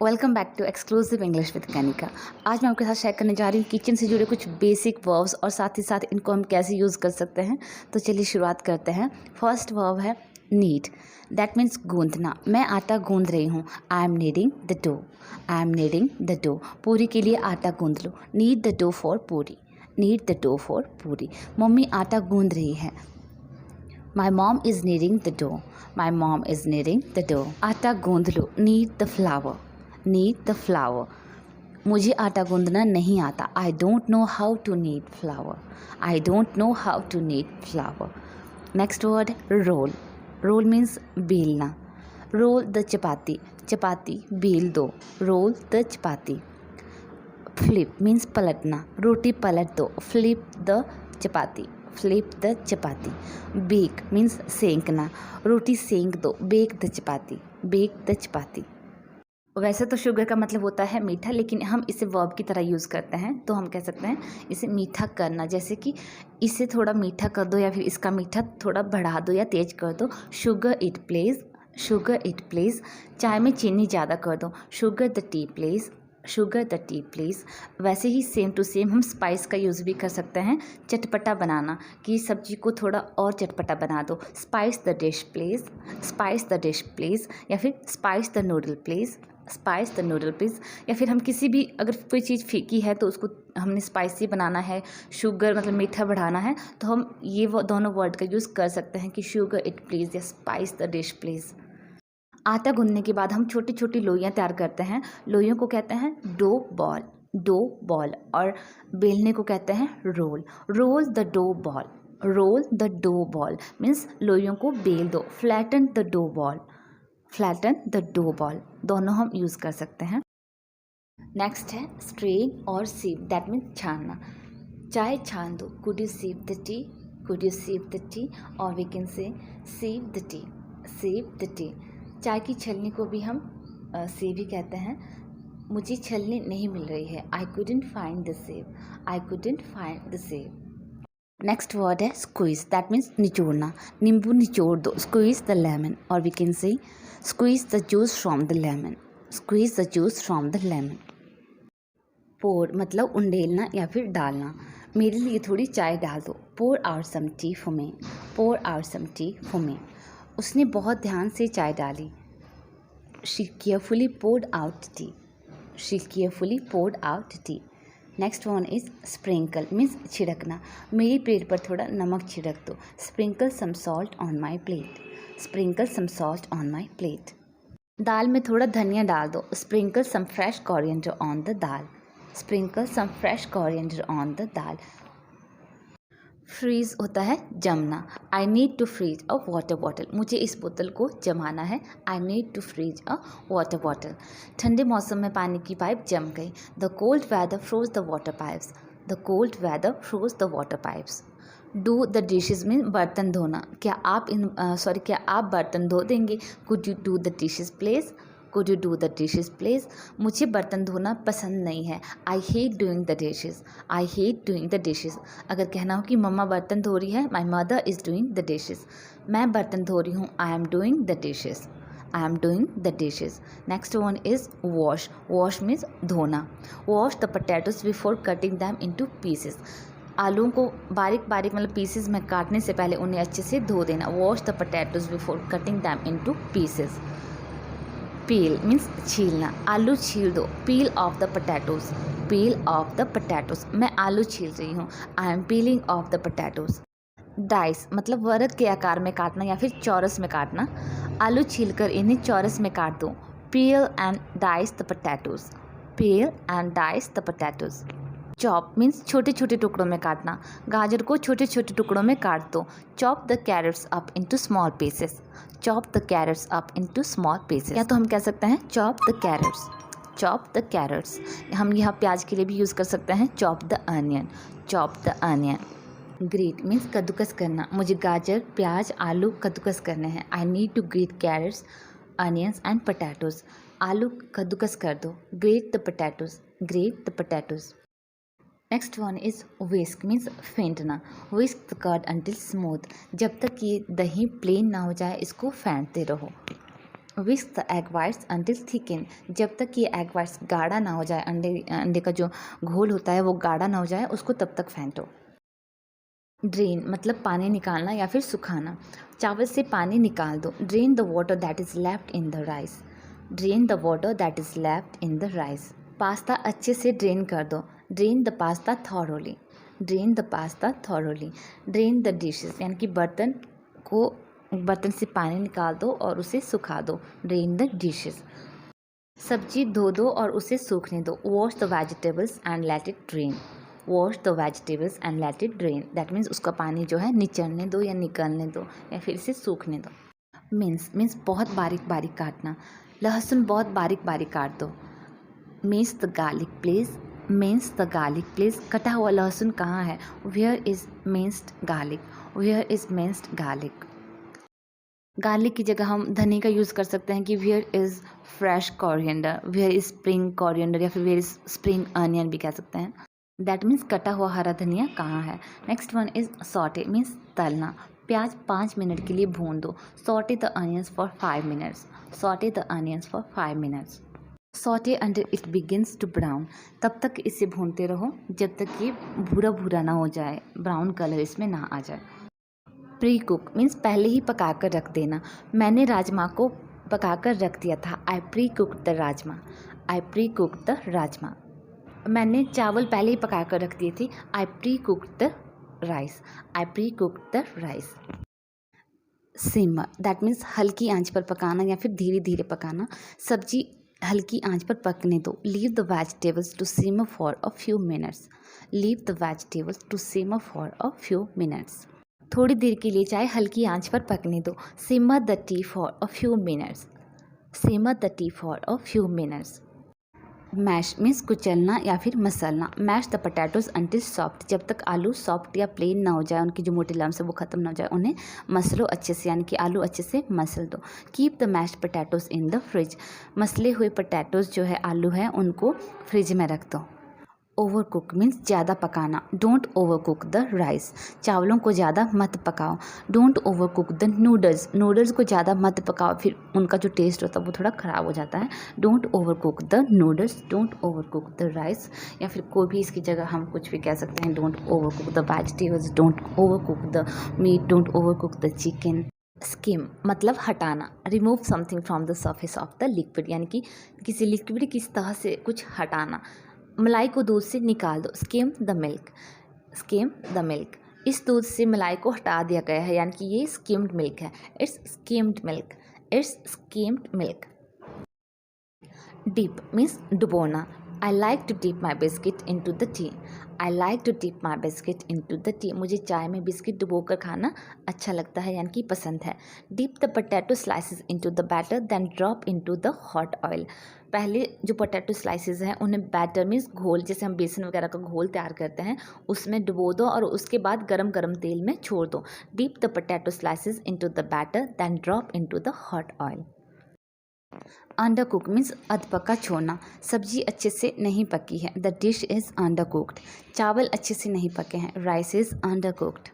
Welcome back to exclusive English with Kanika. आज मैं आपके साथ शेयर करने जा रही हूँ किचन से जुड़े कुछ बेसिक वर्ब्स और साथ ही साथ इनको हम कैसे यूज़ कर सकते हैं। तो चलिए शुरुआत करते हैं। फर्स्ट वर्ब है नीड। दैट मीन्स गूंदना। मैं आटा गूंद रही हूँ। I am kneading the dough. I am kneading the dough. Puri के लिए आटा गूंद लो। Knead the dough for puri. Knead the dough for puri. Mummy आटा गूंद रही है। My mom is kneading the dough. My mom is kneading the dough. आटा गूंद लो. Knead the flour. Knead the flour. मुझे आटा गूंदना नहीं आता. I don't know how to knead flour. I don't know how to knead flour. Next word, roll. Roll means बेलना. Roll the chapati. चपाती बेल दो. Roll the chapati. Flip means पलटना. रोटी पलट दो. Flip the chapati. Flip the chapati. Bake means सेंकना. रोटी सेंक दो. Bake the chapati. Bake the chapati. वैसे तो शुगर का मतलब होता है मीठा, लेकिन हम इसे वर्ब की तरह यूज़ करते हैं, तो हम कह सकते हैं इसे मीठा करना। जैसे कि इसे थोड़ा मीठा कर दो या फिर इसका मीठा थोड़ा बढ़ा दो या तेज कर दो. Sugar it please. Sugar it please. चाय में चीनी ज़्यादा कर दो. Sugar the T please. Sugar the T please. वैसे ही सेम टू सेम हम स्पाइस का यूज़ भी कर सकते हैं. चटपटा बनाना, कि सब्जी को थोड़ा और चटपटा बना दो. Spice the dish please. Spice the dish please. या फिर spice the noodle please. Spice the noodle please. या फिर हम किसी भी अगर कोई चीज़ फीकी है तो उसको हमने स्पाइसी बनाना है, शुगर मतलब मीठा बढ़ाना है, तो हम ये दोनों वर्ड का यूज़ कर सकते हैं कि शुगर इट प्लीज़ या स्पाइस द डिश प्लीज़. आटा गूंदने के बाद हम छोटी छोटी लोइयाँ तैयार करते हैं. लोइयों को कहते हैं डो बॉल. Dough ball. और बेलने को कहते हैं roll. Roll the dough ball. Roll the dough ball means लोइयों को बेल दो. Flatten the dough ball. Flatten the dough ball. दोनों हम यूज़ कर सकते हैं. नेक्स्ट है स्ट्रेन और सीव. दैट मीन्स छानना. चाय छान दो. Could you sieve the tea. Could you sieve the tea. और we can say sieve the tea. Sieve the tea. चाय की छलनी को भी हम सेव ही कहते हैं. मुझे छलनी नहीं मिल रही है. I couldn't find the sieve. I couldn't find the sieve. Next word है स्क्वीज. दैट मीन्स निचोड़ना. नींबू निचोड़ दो. Squeeze the lemon. और we can say squeeze the juice from the lemon. Squeeze the juice from the lemon. Pour मतलब उंडेलना या फिर डालना. मेरे लिए थोड़ी चाय डाल दो. Pour out some tea for me. Pour out some tea for me. उसने बहुत ध्यान से चाय डाली. She carefully poured out tea. She carefully poured out tea. Next one is sprinkle means छिड़कना. मेरी प्लेट पर थोड़ा नमक छिड़क दो. Sprinkle some salt on my plate. Sprinkle some salt on my plate. दाल में थोड़ा धनिया डाल दो. Sprinkle some fresh coriander on the dal. Sprinkle some fresh coriander on the dal. Freeze होता है जमना. I need to freeze a water bottle. मुझे इस बोतल को जमाना है. I need to freeze a water bottle. ठंडे मौसम में पानी की पाइप जम गई. The cold weather froze the water pipes. The cold weather froze the water pipes. Do the dishes mean बर्तन धोना. क्या आप बर्तन धो देंगे. Could you do the dishes please. Could you do the dishes please. मुझे बर्तन धोना पसंद नहीं है. I hate doing the dishes. I hate doing the dishes. अगर कहना हो कि मम्मा बर्तन धो रही है, my mother is doing the dishes. मैं बर्तन धो रही हूँ. I am doing the dishes. I am doing the dishes. Next one is wash. Wash means धोना. Wash the potatoes before cutting them into pieces. आलूओं को बारीक बारीक मतलब पीसेस में काटने से पहले उन्हें अच्छे से धो देना. Wash the potatoes before cutting them into pieces. Peel means छीलना. आलू छील दो. पील of the potatoes. Peel of the potatoes. मैं आलू छील रही हूँ. I M piling of the potatoes. Dice मतलब वर्ग के आकार में काटना या फिर चौरस में काटना. आलू छीलकर इन्हें चौरस में काट दो. Peel and dice the potatoes. Peel and dice the potatoes. Chop means छोटे छोटे टुकड़ों में काटना. गाजर को छोटे छोटे टुकड़ों में काट दो. Chop the carrots up into small pieces. Chop the carrots up into small pieces. या तो हम कह सकते हैं chop the carrots. Chop the carrots. हम यहाँ प्याज के लिए भी यूज़ कर सकते हैं. Chop the onion. Chop the onion. Grate means कद्दूकस करना. मुझे गाजर, प्याज, आलू कद्दूकस करने हैं. I need to grate carrots, onions and potatoes. आलू कद्दूकस कर दो. Grate the potatoes. Grate the potatoes. Next one is whisk means फेंटना. Whisk the curd until smooth. जब तक ये दही प्लेन ना हो जाए इसको फेंटते रहो. Whisk the egg whites until thicken, जब तक ये एग वाइट्स गाढ़ा ना हो जाए, अंडे का जो घोल होता है वो गाढ़ा ना हो जाए, उसको तब तक फेंटो। ड्रेन मतलब पानी निकालना या फिर सुखाना। चावल से पानी निकाल दो। Drain the water that is left in the rice. Drain the water that is left in the rice. Pasta अच्छे से ड्रेन कर दो। Drain the pasta thoroughly. Drain the pasta thoroughly. Drain the dishes यानी कि बर्तन से पानी निकाल दो और उसे सुखा दो। Drain the dishes. सब्जी धो दो और उसे सूखने दो। Wash the vegetables and let it drain. Wash the vegetables and let it drain, that means उसका पानी जो है निचड़ने दो या निकलने दो या फिर इसे सूखने दो। मीन्स बहुत बारीक बारीक काटना। लहसुन बहुत बारीक बारीक काट दो। Mince the garlic please. Mince the garlic please, कटा हुआ लहसुन कहाँ है? Where is minced garlic. Where is minced garlic. Garlic की जगह हम धनिया का यूज़ कर सकते हैं कि where is fresh coriander, where is spring coriander या फिर वेयर इज़ स्प्रिंग अनियन भी कह सकते हैं। दैट मीन्स कटा हुआ हरा धनिया कहाँ है। Next one is saute means तलना। प्याज 5 मिनट के लिए भून दो। Saute the onions for 5 minutes. Saute the onions for 5 minutes. Saute until it begins to brown, तब तक इसे भूनते रहो जब तक ये भूरा भूरा ना हो जाए, ब्राउन कलर इसमें ना आ जाए। प्री कुक मीन्स पहले ही पका कर रख देना। मैंने राजमा को पका कर रख दिया था। I pre cook the rajma. I pre cook the rajma. मैंने चावल पहले ही पका कर रख दिए थे। I pre cook the rice. I pre cook the rice. Simmer that means हल्की आंच पर पकाना या फिर धीरे धीरे पकाना। सब्जी हल्की आंच पर पकने दो। Leave the vegetables to simmer for a few minutes. Leave the vegetables to simmer for a few minutes. थोड़ी देर के लिए चाय हल्की आंच पर पकने दो। Simmer the tea for a few minutes. Simmer the tea for a few minutes. Mash means कुचलना या फिर मसलना। Mash the potatoes until soft, जब तक आलू सॉफ्ट या प्लेन ना हो जाए, उनकी जो मोटे लम्स है वो ख़त्म ना हो जाए, उन्हें मसलो अच्छे से, यानी कि आलू अच्छे से मसल दो। Keep the mashed potatoes in the fridge. मसले हुए पोटैटोज जो है आलू है उनको फ्रिज में रख दो। ओवर कुक मीन्स ज़्यादा पकाना। Don't over cook the rice, चावलों को ज़्यादा मत पकाओ। Don't over cook the noodles, noodles को ज़्यादा मत पकाओ, फिर उनका जो टेस्ट होता है वो थोड़ा ख़राब हो जाता है। Don't over cook the noodles. Don't over cook the rice, या फिर कोई भी इसकी जगह हम कुछ भी कह सकते हैं। Don't over cook the vegetables. Don't over cook the meat. Don't over cook the chicken. Skim मतलब हटाना। Remove something from the surface of the liquid, यानी कि किसी लिक्विड की सतह से कुछ हटाना। मलाई को दूध से निकाल दो। Scheme the milk. Scheme the milk, इस दूध से मलाई को हटा दिया गया है, यानी कि ये स्किम्ड मिल्क है। It's skimmed milk. It's skimmed milk. Dip means डुबोना। I like to dip my biscuit in to the tea. I like to dip my biscuit in to the tea, मुझे चाय में बिस्किट डुबो कर खाना अच्छा लगता है, यानी कि पसंद है। Dip the potato slices in to the batter then drop in to the hot oil. पहले जो पोटैटो स्लाइसेस हैं उन्हें बैटर मीन्स घोल, जैसे हम बेसन वगैरह का घोल तैयार करते हैं, उसमें डुबो दो और उसके बाद गरम गरम तेल में छोड़ दो। Dip the potato slices in to the batter then drop in to the hot oil. Undercook means अधपका छोड़ना। सब्जी अच्छे से नहीं पकी है। The dish is undercooked, चावल अच्छे से नहीं पके हैं। Rice is undercooked.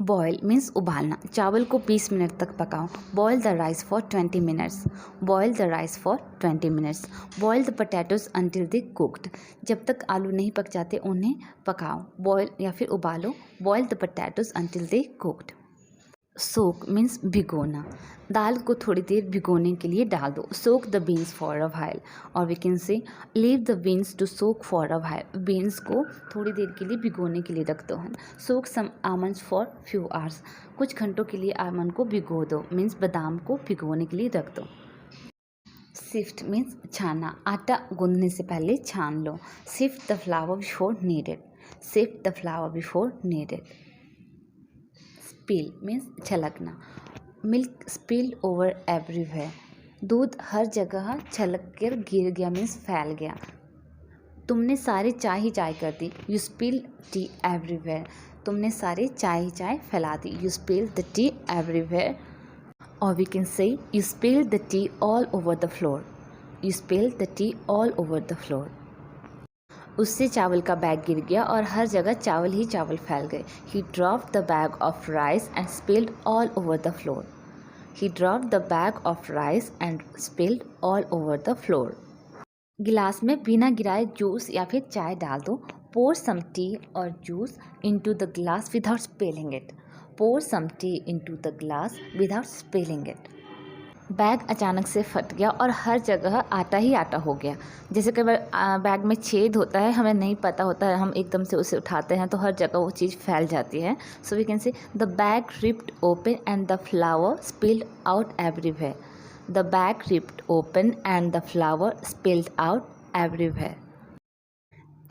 Boil means उबालना। चावल को 20 मिनट तक पकाओ। Boil the rice for 20 minutes. Boil the rice for 20 minutes. Boil the potatoes until they cooked, जब तक आलू नहीं पक जाते उन्हें पकाओ। बॉयल या फिर उबालो। Boil the potatoes until they cooked. Soak means भिगोना। दाल को थोड़ी देर भिगोने के लिए डाल दो। Soak the beans for a while, और we can say leave the beans to soak for a while. Beans को थोड़ी देर के लिए भिगोने के लिए रख दो हम। सोक सम आमंड्स फॉर फ्यू आवर्स, कुछ घंटों के लिए आमंड को भिगो दो, मीन्स बादाम को भिगोने के लिए रख दो। सिफ्ट मीन्स छाना। आटा गूंदने से पहले छान लो। Sift the flour before kneaded. Sift the flour before kneaded. Spill means छलकना। मिल्क स्पिल ओवर एवरीवेयर, दूध हर जगह छलक कर गिर गया मीन्स फैल गया। तुमने सारे चाय ही चाय कर दी। यू स्पिल टी एवरीवेयर, तुमने सारे चाय ही चाय फैला दी। You spill the tea everywhere, और we can say you spill the tea all over the floor. You spill the tea all over the floor. उससे चावल का बैग गिर गया और हर जगह चावल ही चावल फैल गए। ही dropped the bag of rice and spilled all over the floor. He dropped the bag of rice and spilled all over the floor. गिलास में बिना गिराए जूस या फिर चाय डाल दो. Pour some tea or juice into the glass without spilling it. Pour some tea into the glass without spilling it. Bag अचानक से फट गया और हर जगह आटा ही आटा हो गया. जैसे कई बार बैग में छेद होता है, हमें नहीं पता होता है, हम एकदम से उसे उठाते हैं तो हर जगह वो चीज़ फैल जाती है. So we can say the bag ripped open and the flour spilled out everywhere. The bag ripped open and the flour spilled out everywhere.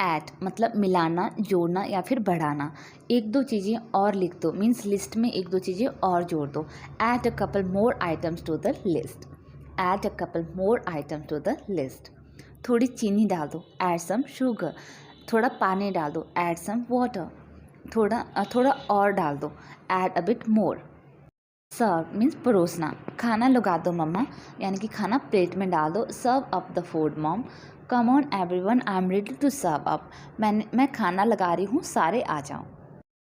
Add मतलब मिलाना, जोड़ना या फिर बढ़ाना. एक दो चीज़ें और लिख दो, मीन्स लिस्ट में एक दो चीज़ें और जोड़ दो. Add a couple more items to the list. Add a couple more items to the list. थोड़ी चीनी डाल दो. Add some sugar. थोड़ा पानी डाल दो. Add some water. थोड़ा और डाल दो. Add a bit more. Serve means परोसना. खाना लगा दो मम्मा, यानी कि खाना प्लेट में डाल दो. Serve up the food mom. Come on everyone, I am ready to serve up. मैं खाना लगा रही हूँ, सारे आ जाओ.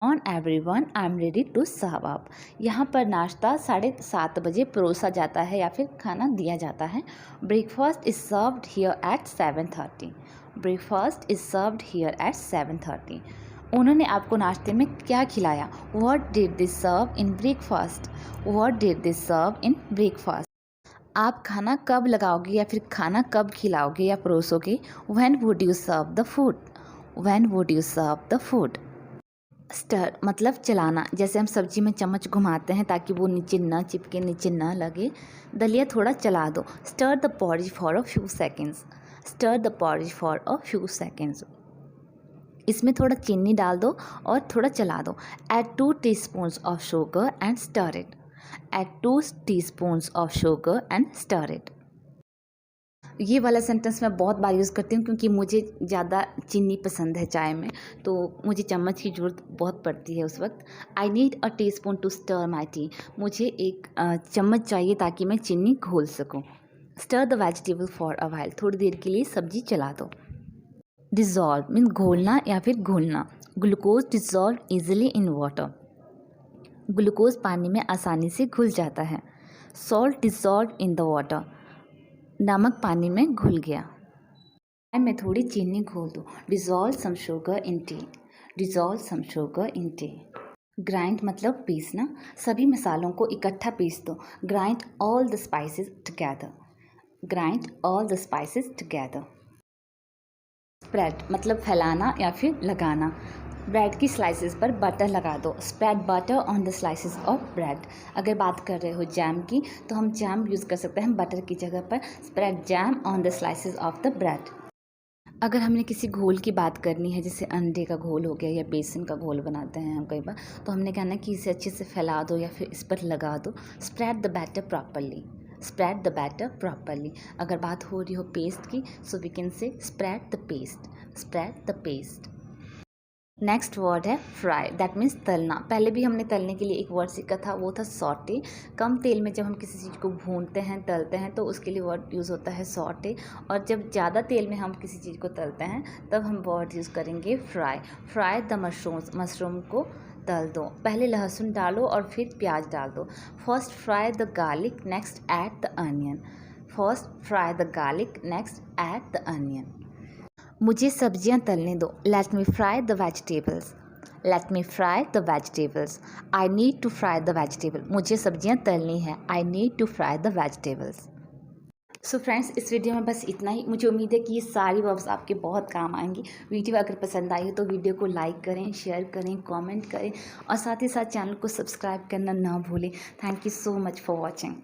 On everyone, I am ready to serve up. यहाँ पर नाश्ता 7:30 बजे परोसा जाता है या फिर खाना दिया जाता है. Breakfast is served here at 7:30. Breakfast is served here at 7:30. उन्होंने आपको नाश्ते में क्या खिलाया. What did they serve in breakfast. What did they serve in breakfast. आप खाना कब लगाओगे या फिर खाना कब खिलाओगे या परोसोगे. When would you serve the food. When would you serve the food. Stir मतलब चलाना. जैसे हम सब्जी में चम्मच घुमाते हैं ताकि वो नीचे ना चिपके, नीचे ना लगे. दलिया थोड़ा चला दो. Stir the porridge for a few seconds. Stir the porridge for a few seconds. इसमें थोड़ा चीनी डाल दो और थोड़ा चला दो. Add 2 teaspoons of sugar and stir it. Add 2 teaspoons of sugar and stir it. ये वाला सेंटेंस मैं बहुत बार यूज़ करती हूँ क्योंकि मुझे ज़्यादा चीनी पसंद है चाय में, तो मुझे चम्मच की ज़रूरत बहुत पड़ती है उस वक्त. I need a teaspoon to stir my tea. मुझे एक चम्मच चाहिए ताकि मैं चीनी घोल सकूँ. Stir the vegetable for a while. थोड़ी देर के लिए सब्जी चला दो. डिज़ोल्व मीन घोलना या फिर घोलना. Glucose dissolve easily in water. Glucose पानी में आसानी से घुल जाता है. Salt dissolve in the water. नमक पानी में घुल गया. चाय में थोड़ी चीनी घोल दो. Dissolve some sugar in tea. Dissolve some sugar in tea. Grind मतलब पीसना. सभी मसालों को इकट्ठा पीस दो. Grind all the spices together. Grind all the spices together. Spread मतलब फैलाना या फिर लगाना. ब्रेड की स्लाइसेस पर बटर लगा दो. Spread butter on the slices of bread. अगर बात कर रहे हो जैम की तो हम जैम यूज़ कर सकते हैं बटर की जगह पर. Spread jam on the slices of the bread. अगर हमने किसी घोल की बात करनी है, जैसे अंडे का घोल हो गया या बेसन का घोल बनाते हैं हम कई बार, तो हमने कहना कि इसे अच्छे से फैला दो या फिर इस पर लगा दो. Spread the batter properly. Spread the batter properly. अगर बात हो रही हो पेस्ट की, so we can say spread the paste. Spread the paste. Next word है फ्राई. दैट मीन्स तलना. पहले भी हमने तलने के लिए एक वर्ड सीखा था, वो था सॉटे. कम तेल में जब हम किसी चीज़ को भूनते हैं, तलते हैं, तो उसके लिए वर्ड यूज़ होता है सॉटे. और जब ज़्यादा तेल में हम किसी चीज़ को तलते हैं तब हम वर्ड यूज़ करेंगे fry. Fry the mushrooms. Mushroom को तल दो. पहले लहसुन डालो और फिर प्याज डाल दो. First fry the garlic, next add the onion. First fry the garlic, next add the onion. मुझे सब्जियां तलने दो. Let me fry the vegetables. Let me fry the vegetables. I need to fry the vegetable. मुझे सब्जियां तलनी है. I need to fry the vegetables. So friends, इस video में बस इतना ही. मुझे उम्मीद है कि ये सारी वर्ब्स आपके बहुत काम आएंगी. वीडियो अगर पसंद आई हो तो वीडियो को लाइक करें, शेयर करें, कमेंट करें और साथ ही साथ चैनल को सब्सक्राइब करना ना भूलें. Thank you so much for watching.